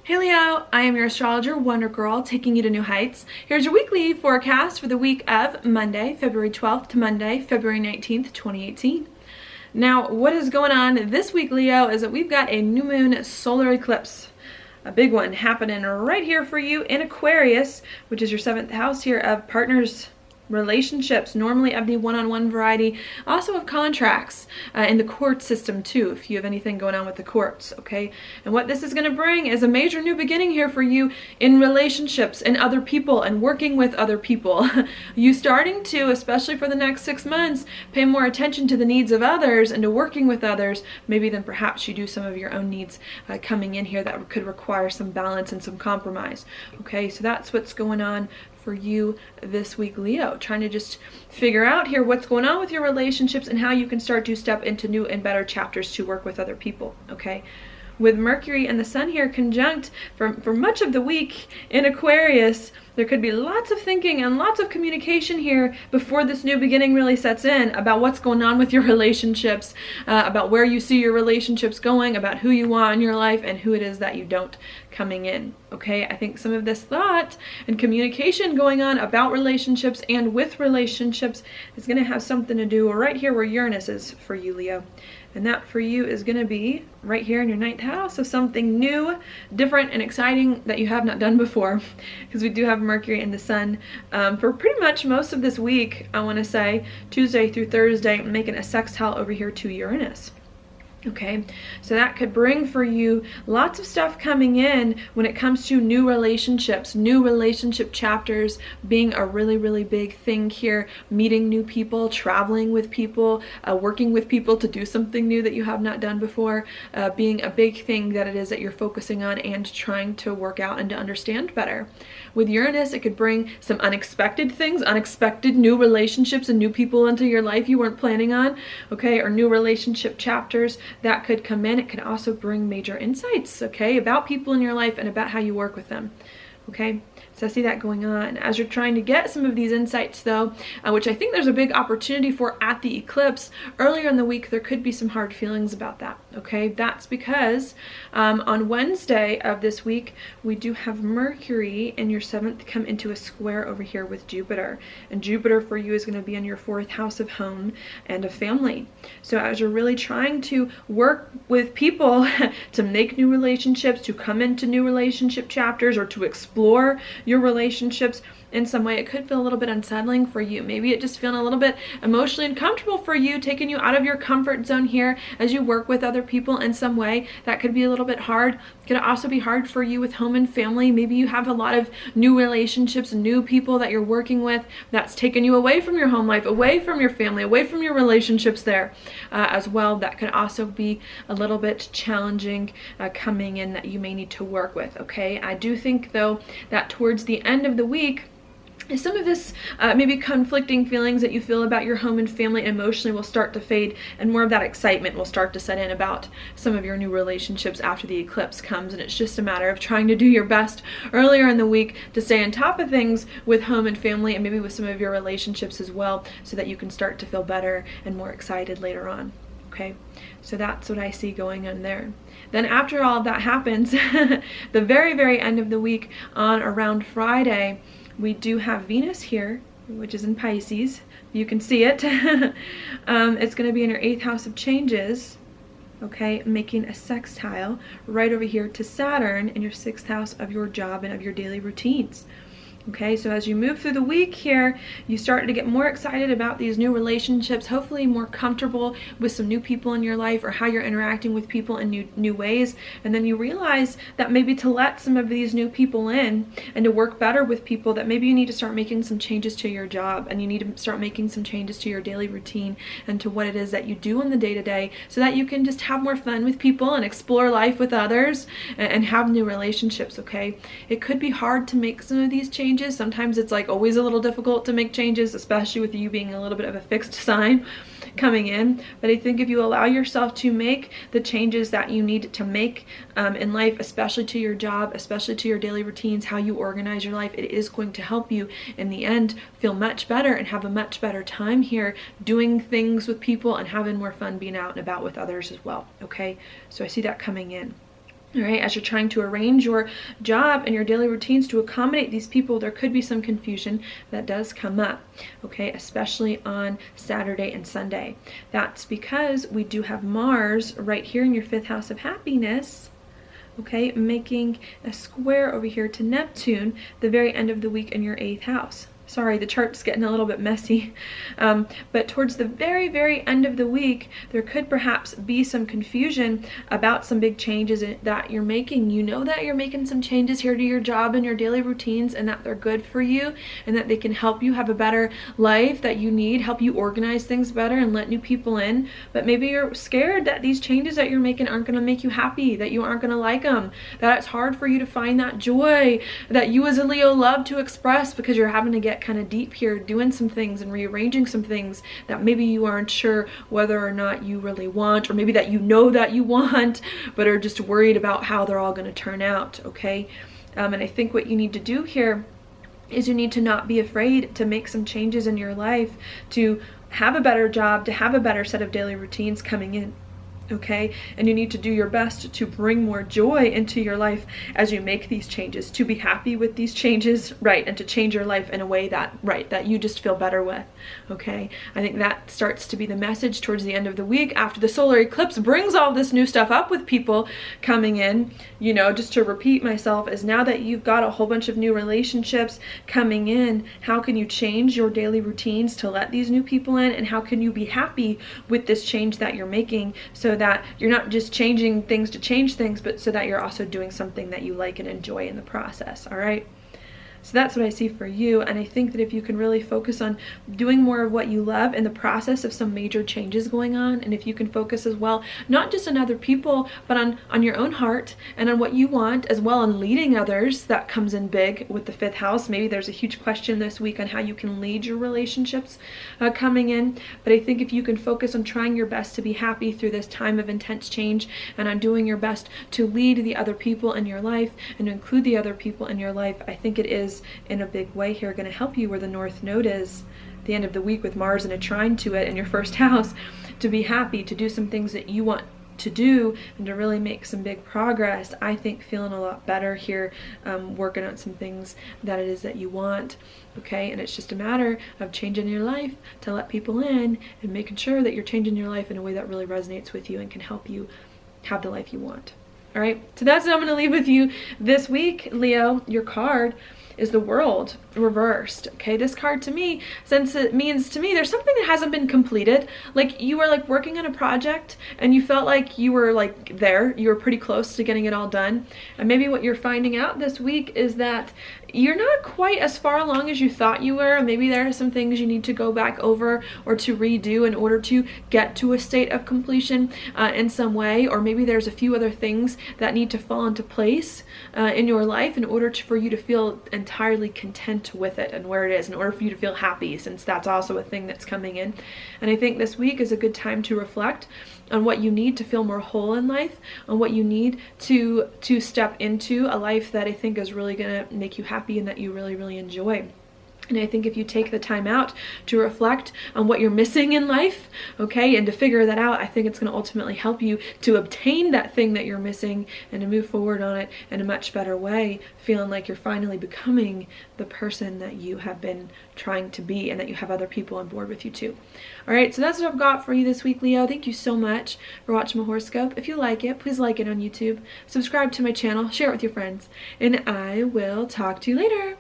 Hey Leo, I am your astrologer, Wonder Girl, taking you to new heights. Here's your weekly forecast for the week of Monday, February 12th to Monday, February 19th, 2018. Now, what is going on this week, Leo, is that we've got a new moon solar eclipse. A big one happening right here for you in Aquarius, which is your 7th house here of partners, relationships, normally of the one-on-one variety, also of contracts, in the court system too, if you have anything going on with the courts, okay? And what this is going to bring is a major new beginning here for you in relationships and other people and working with other people. You starting to, especially for the next 6 months, pay more attention to the needs of others and to working with others, maybe than perhaps you do some of your own needs coming in here that could require some balance and some compromise, okay? So that's what's going on for you this week, Leo, trying to just figure out here what's going on with your relationships and how you can start to step into new and better chapters to work with other people, okay? With Mercury and the Sun here conjunct for much of the week in Aquarius, there could be lots of thinking and lots of communication here before this new beginning really sets in about what's going on with your relationships, about where you see your relationships going, about who you want in your life and who it is that you don't coming in, okay? I think some of this thought and communication going on about relationships and with relationships is going to have something to do right here where Uranus is for you, Leo. And that for you is going to be right here in your 9th house of something new, different, and exciting that you have not done before. Because we do have Mercury and the Sun for pretty much most of this week, I want to say, Tuesday through Thursday, making a sextile over here to Uranus. Okay, so that could bring for you lots of stuff coming in when it comes to new relationships, new relationship chapters being a really, really big thing here, meeting new people, traveling with people, working with people to do something new that you have not done before, being a big thing that it is that you're focusing on and trying to work out and to understand better. With Uranus, it could bring some unexpected things, unexpected new relationships and new people into your life you weren't planning on, okay, or new relationship chapters that could come in. It could also bring major insights, okay, about people in your life and about how you work with them, okay? So I see that going on. As you're trying to get some of these insights though, which I think there's a big opportunity for at the eclipse, earlier in the week there could be some hard feelings about that, okay? That's because on Wednesday of this week, we do have Mercury in your 7th come into a square over here with Jupiter. And Jupiter for you is going to be in your 4th house of home and of family. So as you're really trying to work with people to make new relationships, to come into new relationship chapters, or to explore your relationships in some way, it could feel a little bit unsettling for you. Maybe it just feeling a little bit emotionally uncomfortable for you, taking you out of your comfort zone here as you work with other people in some way. That could be a little bit hard. It could also be hard for you with home and family. Maybe you have a lot of new relationships, new people that you're working with that's taken you away from your home life, away from your family, away from your relationships there as well. That could also be a little bit challenging coming in that you may need to work with, okay? I do think though that towards the end of the week, some of this maybe conflicting feelings that you feel about your home and family emotionally will start to fade, and more of that excitement will start to set in about some of your new relationships after the eclipse comes. And it's just a matter of trying to do your best earlier in the week to stay on top of things with home and family, and maybe with some of your relationships as well, so that you can start to feel better and more excited later on. Okay, so that's what I see going on there. Then after all of that happens, the very, very end of the week on around Friday, we do have Venus here, which is in Pisces. You can see it. It's going to be in your 8th house of changes, okay, making a sextile right over here to Saturn in your 6th house of your job and of your daily routines. Okay, so as you move through the week here, you start to get more excited about these new relationships, hopefully more comfortable with some new people in your life or how you're interacting with people in new ways. And then you realize that maybe to let some of these new people in and to work better with people, that maybe you need to start making some changes to your job, and you need to start making some changes to your daily routine and to what it is that you do in the day-to-day, so that you can just have more fun with people and explore life with others and have new relationships, okay? It could be hard to make some of these changes. Sometimes it's like always a little difficult to make changes, especially with you being a little bit of a fixed sign. coming in. But I think if you allow yourself to make the changes that you need to make in life, especially to your job, especially to your daily routines, how you organize your life, it is going to help you in the end feel much better and have a much better time here doing things with people and having more fun being out and about with others as well. Okay, so I see that coming in. All right, as you're trying to arrange your job and your daily routines to accommodate these people, there could be some confusion that does come up, okay, especially on Saturday and Sunday. That's because we do have Mars right here in your 5th house of happiness, okay, making a square over here to Neptune the very end of the week in your 8th house. Sorry, the chart's getting a little bit messy, but towards the very, very end of the week, there could perhaps be some confusion about some big changes that you're making. You know that you're making some changes here to your job and your daily routines, and that they're good for you, and that they can help you have a better life that you need, help you organize things better and let new people in. But maybe you're scared that these changes that you're making aren't going to make you happy, that you aren't going to like them, that it's hard for you to find that joy that you as a Leo love to express, because you're having to get kind of deep here doing some things and rearranging some things that maybe you aren't sure whether or not you really want, or maybe that you know that you want but are just worried about how they're all going to turn out. Okay, and I think what you need to do here is you need to not be afraid to make some changes in your life to have a better job, to have a better set of daily routines coming in. Okay, and you need to do your best to bring more joy into your life as you make these changes, to be happy with these changes, right, and to change your life in a way that, right, that you just feel better with. Okay, I think that starts to be the message towards the end of the week after the solar eclipse brings all this new stuff up with people coming in. You know, just to repeat myself, is now that you've got a whole bunch of new relationships coming in, how can you change your daily routines to let these new people in, and how can you be happy with this change that you're making, so that you're not just changing things to change things, but so that you're also doing something that you like and enjoy in the process. All right, so that's what I see for you. And I think that if you can really focus on doing more of what you love in the process of some major changes going on, and if you can focus as well, not just on other people, but on your own heart and on what you want as well, and leading others, that comes in big with the 5th house. Maybe there's a huge question this week on how you can lead your relationships coming in. But I think if you can focus on trying your best to be happy through this time of intense change, and on doing your best to lead the other people in your life and to include the other people in your life, I think it is in a big way here going to help you where the North Node is at the end of the week with Mars in a trine to it in your 1st house, to be happy, to do some things that you want to do, and to really make some big progress. I think feeling a lot better here, working on some things that it is that you want. Okay, and it's just a matter of changing your life to let people in, and making sure that you're changing your life in a way that really resonates with you and can help you have the life you want. All right, so that's what I'm going to leave with you this week, Leo. Your card is the World reversed. Okay, this card to me, since it means to me there's something that hasn't been completed, like you were like working on a project and you felt like you were like there, you were pretty close to getting it all done, and maybe what you're finding out this week is that you're not quite as far along as you thought you were. Maybe there are some things you need to go back over or to redo in order to get to a state of completion in some way, or maybe there's a few other things that need to fall into place in your life in order for you to feel entirely content with it and where it is, in order for you to feel happy, since that's also a thing that's coming in. And I think this week is a good time to reflect on what you need to feel more whole in life, on what you need to step into a life that I think is really gonna make you happy and that you really, really enjoy. And I think if you take the time out to reflect on what you're missing in life, okay, and to figure that out, I think it's going to ultimately help you to obtain that thing that you're missing and to move forward on it in a much better way, feeling like you're finally becoming the person that you have been trying to be, and that you have other people on board with you too. All right, so that's what I've got for you this week, Leo. Thank you so much for watching my horoscope. If you like it, please like it on YouTube, subscribe to my channel, share it with your friends, and I will talk to you later.